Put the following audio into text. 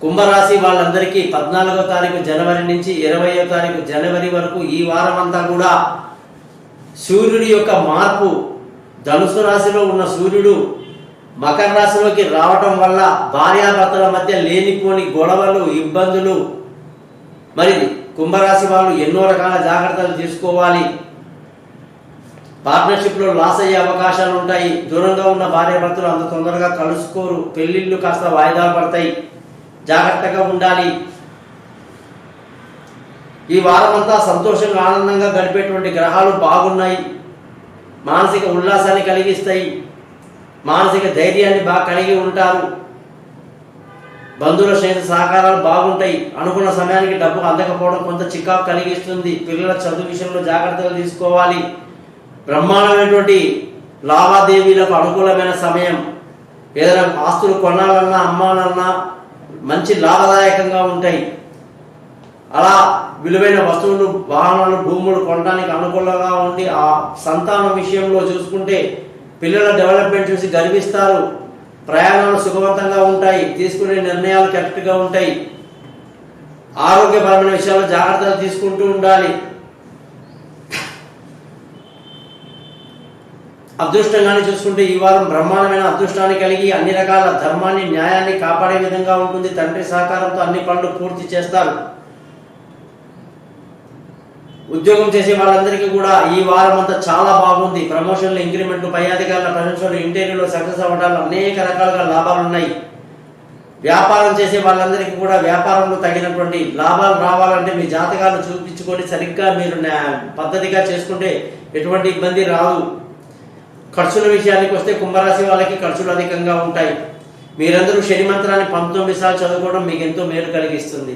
కుంభరాశి వాళ్ళందరికీ 14వ తారీఖు జనవరి నుంచి 20వ తారీఖు జనవరి వరకు ఈ వారం అంతా కూడా సూర్యుడి యొక్క మార్పు, ధనుసు రాశిలో ఉన్న సూర్యుడు మకర రాశిలోకి రావటం వల్ల భార్యాభర్తల మధ్య లేనిపోని గొడవలు, ఇబ్బందులు. మరి కుంభరాశి వాళ్ళు ఎన్నో రకాల జాగ్రత్తలు తీసుకోవాలి. పార్ట్నర్షిప్లో లాస్ అయ్యే అవకాశాలు ఉంటాయి. దూరంగా ఉన్న భార్యాభర్తలు అంత తొందరగా కలుసుకోరు. పెళ్లిళ్ళు కాస్త వాయిదాలు పడతాయి. జాగ్రత్తగా ఉండాలి. ఈ వారమంతా సంతోషంగా ఆనందంగా గడిపేటువంటి గ్రహాలు బాగున్నాయి. మానసిక ఉల్లాసాన్ని కలిగిస్తాయి. మానసిక ధైర్యాన్ని బాగా కలిగి ఉంటారు. బంధువుల స్నేహిత సహకారాలు బాగుంటాయి. అనుకున్న సమయానికి డబ్బు అందకపోవడం కొంత చికాకు కలిగిస్తుంది. పిల్లల చదువు విషయంలో జాగ్రత్తలు తీసుకోవాలి. బ్రహ్మాండమైనటువంటి లావాదేవీలకు అనుకూలమైన సమయం. ఏదైనా ఆస్తులు కొనాలన్నా, అమ్మాలన్నా మంచి లాభదాయకంగా ఉంటాయి. అలా విలువైన వస్తువులు, వాహనాలు, భూములు కొనడానికి అనుకూలంగా ఉండి, ఆ సంతానం విషయంలో చూసుకుంటే పిల్లల డెవలప్మెంట్ చూసి గర్విస్తారు. ప్రయాణాలు సుఖవంతంగా ఉంటాయి. తీసుకునే నిర్ణయాలు కరెక్ట్గా ఉంటాయి. ఆరోగ్యపరమైన విషయాల్లో జాగ్రత్తలు తీసుకుంటూ ఉండాలి. అదృష్టంగానే చూసుకుంటే ఈ వారం బ్రహ్మాండమైన అదృష్టాన్ని కలిగి అన్ని రకాల ధర్మాన్ని, న్యాయాన్ని కాపాడే విధంగా ఉంటుంది. తండ్రి సహకారంతో అన్ని పనులు పూర్తి చేస్తారు. ఉద్యోగం చేసే వాళ్ళందరికీ కూడా ఈ వారం అంతా చాలా బాగుంది. ప్రమోషన్లు, ఇంక్రిమెంట్లు, పై అధికారుల ప్రశంసలు, ఇంటర్వ్యూలో సక్సెస్ అవ్వడాలు, అనేక రకాలుగా లాభాలు ఉన్నాయి. వ్యాపారం చేసే వాళ్ళందరికీ కూడా వ్యాపారంలో తగినటువంటి లాభాలు రావాలంటే మీ జాతకాలను చూపించుకొని సరిగ్గా మీరు పద్ధతిగా చేసుకుంటే ఎటువంటి ఇబ్బంది రాదు. ఖర్చుల విషయానికి వస్తే కుంభరాశి వాళ్ళకి ఖర్చులు అధికంగా ఉంటాయి. మీరందరూ శని మంత్రాన్ని 19 సార్లు చదువుకోవడం మీకు ఎంతో మేలు కలిగిస్తుంది.